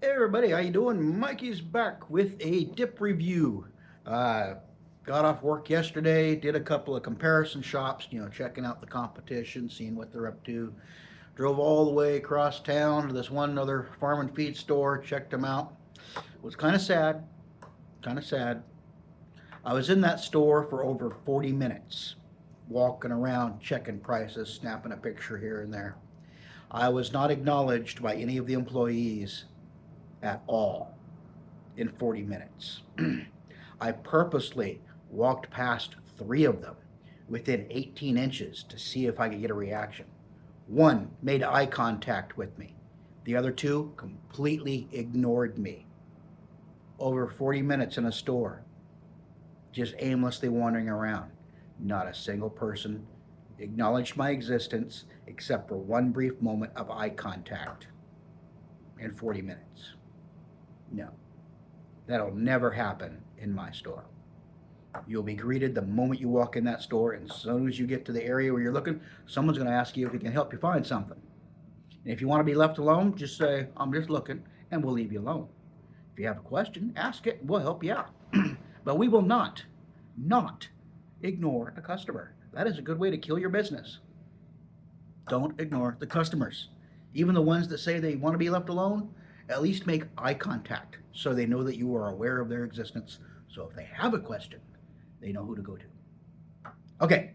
Hey everybody, how you doing? Mikey's back with a dip review. Uh, got off work yesterday, did a couple of comparison shops, checking out the competition, seeing what they're up to. Drove all the way across town to this one other farm and feed store, checked them out. It was kind of sad, kind of sad. I was in that store for over 40 minutes, walking around, checking prices, snapping a picture here and there. I was not acknowledged by any of the employees at all in 40 minutes. I purposely walked past three of them within 18 inches to see if I could get a reaction. One made eye contact with me, the other two completely ignored me. Over 40 minutes in a store, just aimlessly wandering around. Not a single person acknowledged my existence except for one brief moment of eye contact in 40 minutes. No, that'll never happen in my store. You'll be greeted the moment you walk in that store, and as soon as you get to the area where you're looking, someone's going to ask you if he can help you find something. And if you want to be left alone, just say, I'm just looking, and we'll leave you alone. If you have a question, ask it, we'll help you out. But we will not ignore a customer. That is a good way to kill your business. Don't ignore the customers. Even the ones that say they want to be left alone, at least make eye contact so they know that you are aware of their existence. So if they have a question, they know who to go to. Okay,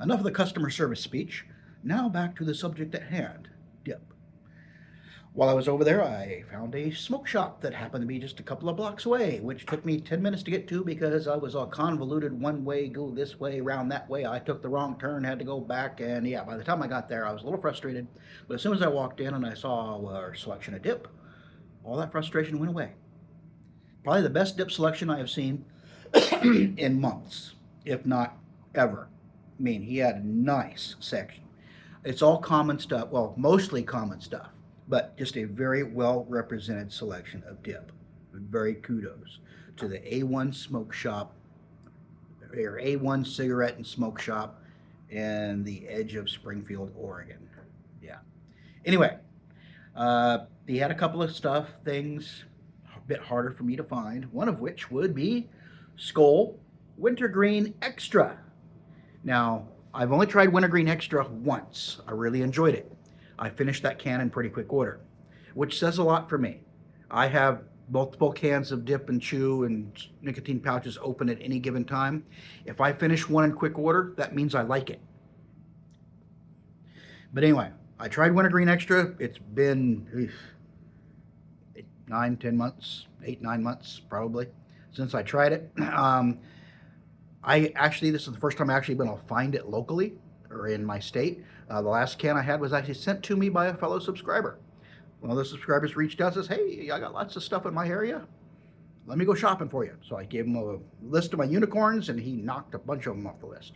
enough of the customer service speech. Now back to the subject at hand, dip. While I was over there, I found a smoke shop that happened to be just a couple of blocks away, which took me 10 minutes to get to because I was all convoluted one way, go this way, around that way. I took the wrong turn, had to go back, and yeah, by the time I got there, I was a little frustrated. But as soon as I walked in and I saw our selection of dip, all that frustration went away. Probably the best dip selection I have seen in months, if not ever. I mean, he had a nice section. It's all common stuff, well, mostly common stuff, but just a very well represented selection of dip. Very kudos to the A1 Smoke Shop, or A1 Cigarette and Smoke Shop in the edge of Springfield, Oregon. Yeah. Anyway, he had a couple of things a bit harder for me to find, one of which would be Skoal Wintergreen Xtra. Now, I've only tried Wintergreen Xtra once. I really enjoyed it. I finished that can in pretty quick order, which says a lot for me. I have multiple cans of dip and chew and nicotine pouches open at any given time. If I finish one in quick order, that means I like it. But anyway, I tried Wintergreen Xtra. It's been 9, 10 months, 8, 9 months probably since I tried it. This is the first time I actually been able to find it locally or in my state. The last can I had was actually sent to me by a fellow subscriber. One of the subscribers reached out and says, hey, I got lots of stuff in my area. Let me go shopping for you. So I gave him a list of my unicorns, and he knocked a bunch of them off the list.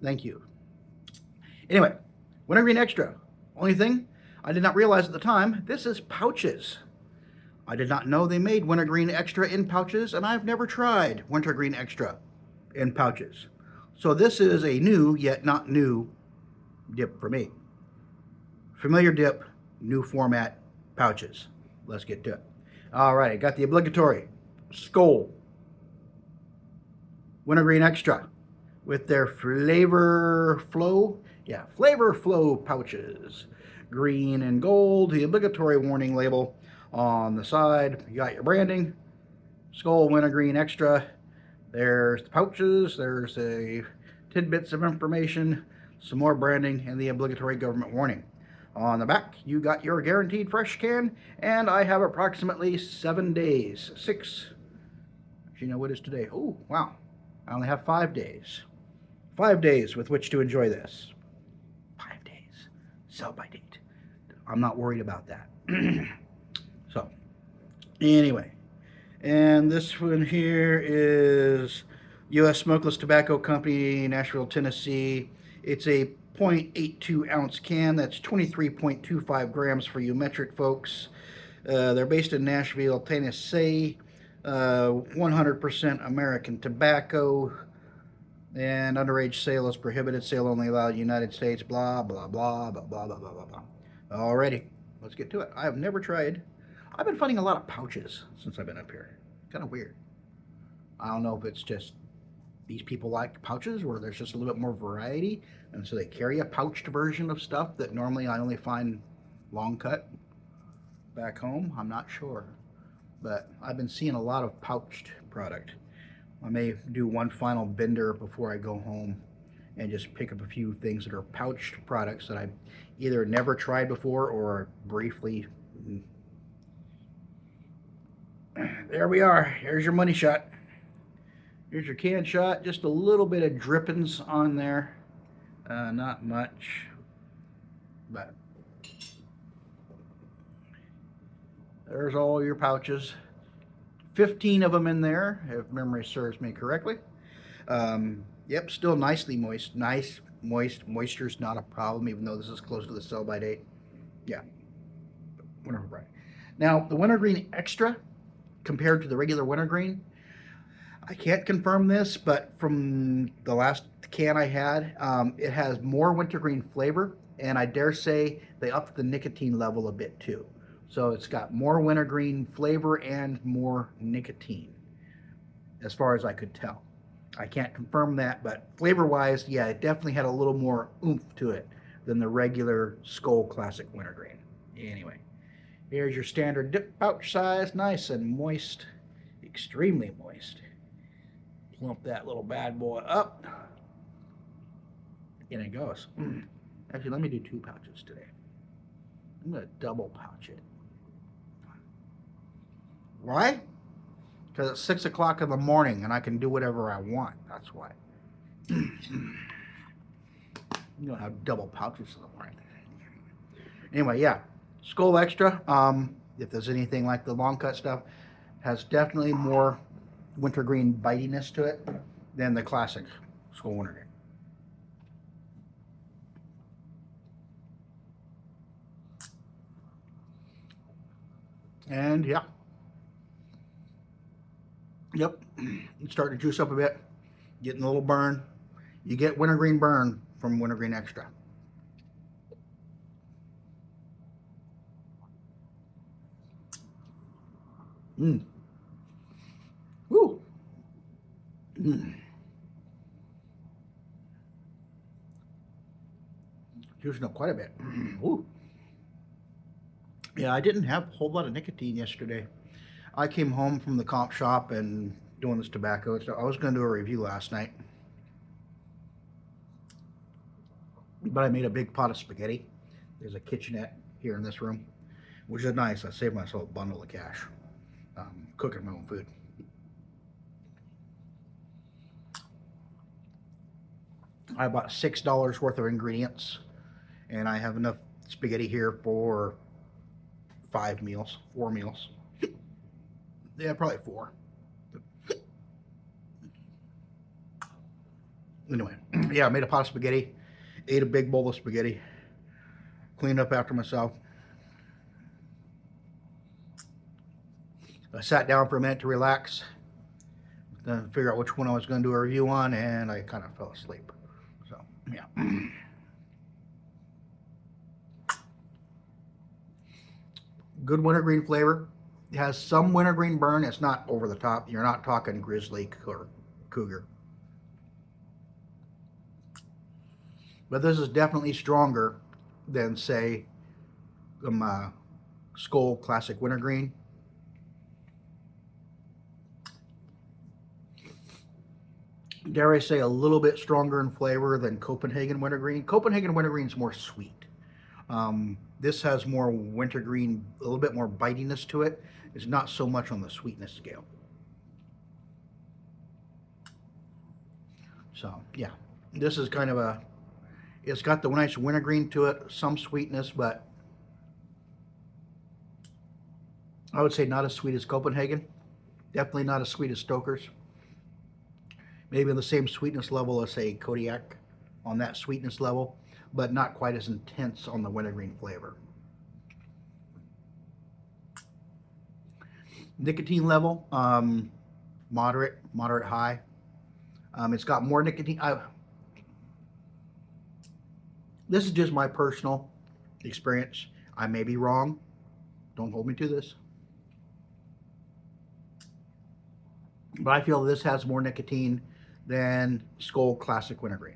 Thank you. Anyway, Wintergreen Xtra. Only thing I did not realize at the time, this is pouches. I did not know they made Wintergreen Xtra in pouches, and I've never tried Wintergreen Xtra in pouches. So this is a new, yet not new, dip for me. Familiar dip, new format, pouches. Let's get to it. All right, got the obligatory Skoal Wintergreen Xtra with their Flavor Flow. Yeah, Flavor Flow pouches. Green and gold, the obligatory warning label on the side. You got your branding, Skoal Wintergreen Xtra. There's the pouches, there's a tidbits of information, some more branding, and the obligatory government warning. On the back, you got your guaranteed fresh can, and I have approximately 7 days. Actually, what is today? Oh, wow. I only have 5 days. 5 days with which to enjoy this. 5 days. Sell by date. I'm not worried about that. So, anyway. And this one here is U.S. Smokeless Tobacco Company, Nashville, Tennessee. It's a 0.82 ounce can. That's 23.25 grams for you metric folks. They're based in Nashville, Tennessee. 100% American tobacco. And underage sale is prohibited. Sale only allowed in the United States. Blah, blah, blah, blah, blah, blah, blah, blah, blah. Alrighty, let's get to it. I have never tried. I've been finding a lot of pouches since I've been up here. Kind of weird. I don't know if it's just these people like pouches or there's just a little bit more variety, and so they carry a pouched version of stuff that normally I only find long cut back home. I'm not sure, but I've been seeing a lot of pouched product. I may do one final bender before I go home and just pick up a few things that are pouched products that I've either never tried before or briefly. There we are. Here's your money shot. Here's your can shot. Just a little bit of drippings on there. Not much, but there's all your pouches. 15 of them in there, if memory serves me correctly. Yep, still nicely moist. Nice, moist. Moisture's not a problem, even though this is close to the sell-by date. Yeah, whatever, right. Now, the Wintergreen Xtra, compared to the regular Wintergreen, I can't confirm this, but from the last can I had, it has more wintergreen flavor, and I dare say they upped the nicotine level a bit too. So it's got more wintergreen flavor and more nicotine, as far as I could tell. I can't confirm that, but flavor-wise, yeah, it definitely had a little more oomph to it than the regular Skoal Classic Wintergreen. Anyway, here's your standard dip pouch size, nice and moist, extremely moist. Plump that little bad boy up. In it goes. Actually, let me do 2 pouches today. I'm going to double pouch it. Why? Because it's 6 o'clock in the morning and I can do whatever I want. That's why. You don't have double pouches in the morning. Anyway, yeah. Skoal Xtra, if there's anything like the long cut stuff, has definitely more wintergreen bitiness to it than the classic Skoal Wintergreen. And yeah. Yep. It's starting to juice up a bit. Getting a little burn. You get wintergreen burn from Wintergreen Xtra. Mmm. Woo. Mmm. Juicing up quite a bit. Ooh. Yeah, I didn't have a whole lot of nicotine yesterday. I came home from the comp shop and doing this tobacco stuff. I was going to do a review last night, but I made a big pot of spaghetti. There's a kitchenette here in this room, which is nice. I saved myself a bundle of cash cooking my own food. I bought $6 worth of ingredients, and I have enough spaghetti here for 4 meals. Yeah, probably 4. Anyway, yeah, I made a pot of spaghetti, ate a big bowl of spaghetti, cleaned up after myself. I sat down for a minute to relax, then figure out which one I was going to do a review on, and I kind of fell asleep. So, yeah. Good wintergreen flavor. It has some wintergreen burn. It's not over the top. You're not talking grizzly or cougar. But this is definitely stronger than, say, Skoal Classic Wintergreen. Dare I say a little bit stronger in flavor than Copenhagen Wintergreen. Copenhagen Wintergreen is more sweet. This has more wintergreen, a little bit more bitiness to it. It's not so much on the sweetness scale. So, yeah. This is kind of a, it's got the nice wintergreen to it, some sweetness, but I would say not as sweet as Copenhagen. Definitely not as sweet as Stoker's. Maybe on the same sweetness level as, say, Kodiak, on that sweetness level, but not quite as intense on the wintergreen flavor. Nicotine level, moderate high. It's got more nicotine. This is just my personal experience. I may be wrong. Don't hold me to this. but I feel this has more nicotine than Skoal Classic Wintergreen.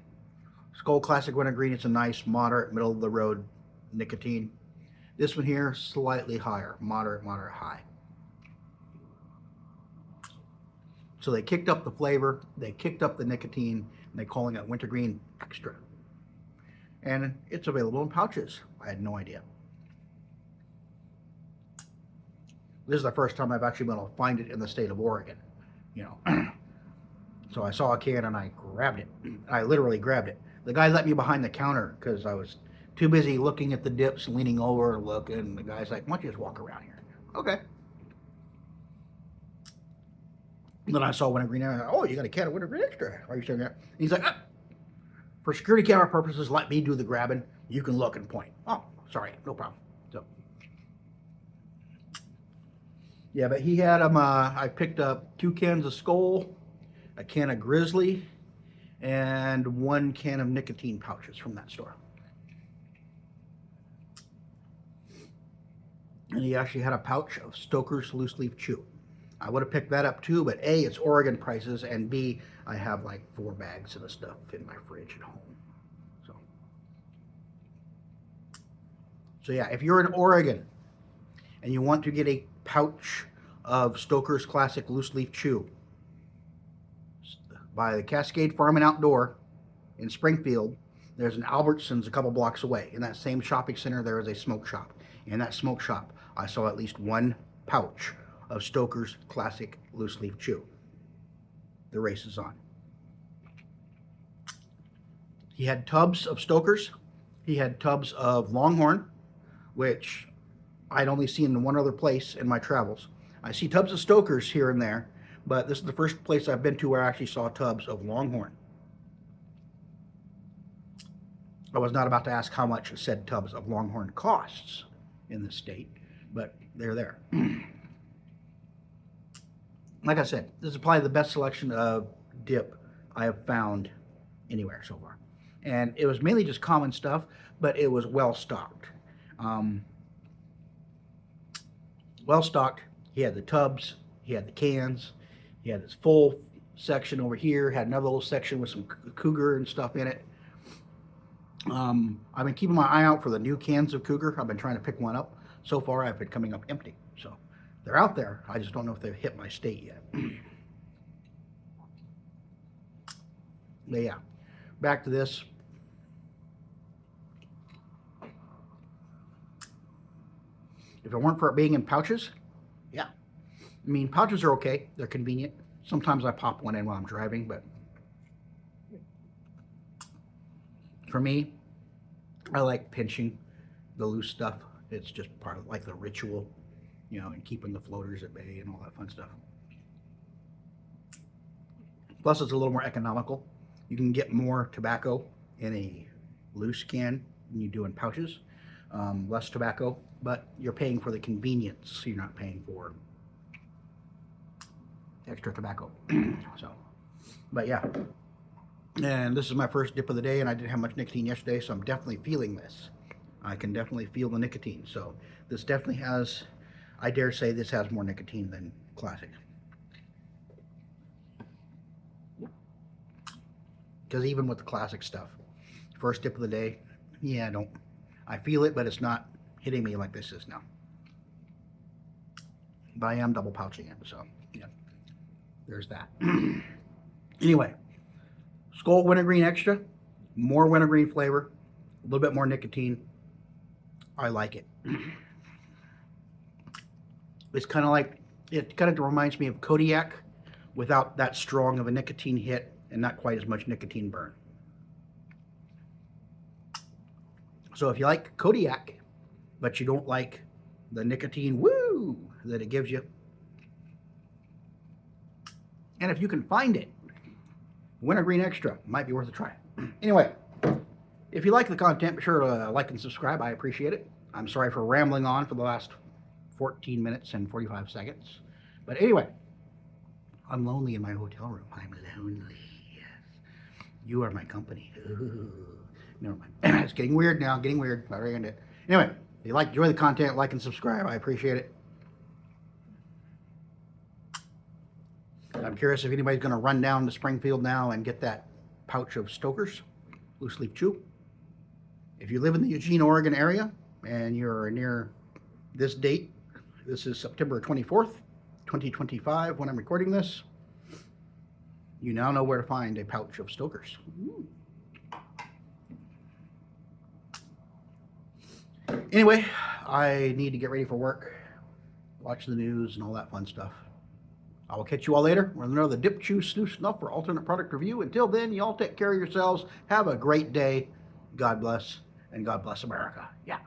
Skoal Classic Wintergreen, it's a nice, moderate, middle of the road nicotine. This one here, slightly higher, moderate, high. So they kicked up the flavor, they kicked up the nicotine, and they're calling it Wintergreen Xtra. And it's available in pouches. I had no idea. This is the first time I've actually been able to find it in the state of Oregon, you know. So I saw a can and I grabbed it. I literally grabbed it. The guy let me behind the counter because I was too busy looking at the dips, leaning over and looking. And the guy's like, why don't you just walk around here? Okay. And then I saw Wintergreen and I was like, oh, you got a can of Wintergreen Xtra. Why are you saying that? And he's like, for security camera purposes, let me do the grabbing. You can look and point. Oh, sorry, no problem. So, yeah, but he had them. I picked up 2 cans of Skoal, a can of Grizzly, and 1 can of nicotine pouches from that store. And he actually had a pouch of Stoker's Loose Leaf Chew. I would have picked that up too, but A, it's Oregon prices, and B, I have like 4 bags of the stuff in my fridge at home. So yeah, if you're in Oregon and you want to get a pouch of Stoker's Classic Loose Leaf Chew, by the Cascade Farm and Outdoor in Springfield, there's an Albertsons a couple blocks away. In that same shopping center, there is a smoke shop. In that smoke shop, I saw at least 1 pouch of Stoker's Classic Loose Leaf Chew. The race is on. He had tubs of Stoker's. He had tubs of Longhorn, which I'd only seen in one other place in my travels. I see tubs of Stoker's here and there, but this is the first place I've been to where I actually saw tubs of Longhorn. I was not about to ask how much said tubs of Longhorn costs in this state, but they're there. Like I said, this is probably the best selection of dip I have found anywhere so far. And it was mainly just common stuff, but it was well stocked. Well stocked. He had the tubs, he had the cans, he had this full section over here, had another little section with some Cougar and stuff in it. I've been keeping my eye out for the new cans of Cougar. I've been trying to pick one up. So far, I've been coming up empty. So they're out there. I just don't know if they've hit my state yet. But yeah, back to this. If it weren't for it being in pouches, yeah. I mean, pouches are okay. They're convenient. Sometimes I pop one in while I'm driving, but for me, I like pinching the loose stuff. It's just part of like the ritual, you know, and keeping the floaters at bay and all that fun stuff. Plus, it's a little more economical. You can get more tobacco in a loose can than you do in pouches. Less tobacco, but you're paying for the convenience. So you're not paying for extra tobacco. So, but yeah. And this is my first dip of the day, and I didn't have much nicotine yesterday, so I'm definitely feeling this. I can definitely feel the nicotine. So this definitely has, I dare say this has more nicotine than Classic. Because even with the Classic stuff, first dip of the day, yeah, I feel it, but it's not hitting me like this is now. But I am double pouching it, so yeah, there's that. Anyway, Skoal Wintergreen Xtra, more wintergreen flavor, a little bit more nicotine. I like it. It's kind of like, it kind of reminds me of Kodiak without that strong of a nicotine hit and not quite as much nicotine burn. So if you like Kodiak, but you don't like the nicotine woo that it gives you, and if you can find it, Wintergreen Xtra might be worth a try. Anyway, if you like the content, be sure to like and subscribe. I appreciate it. I'm sorry for rambling on for the last 14 minutes and 45 seconds. But anyway, I'm lonely in my hotel room. I'm lonely. Yes. You are my company. Ooh. Never mind. It's getting weird now. Getting weird. Anyway, if you enjoy the content, like and subscribe. I appreciate it. I'm curious if anybody's going to run down to Springfield now and get that pouch of Stoker's loose leaf chew. If you live in the Eugene, Oregon area and you're near this date, this is September 24th, 2025 when I'm recording this, you now know where to find a pouch of Stoker's. Anyway, I need to get ready for work, watch the news and all that fun stuff. I will catch you all later with another Dip, Chew, Snoof, Snuff or alternate product review. Until then, you all take care of yourselves. Have a great day. God bless, and God bless America. Yeah.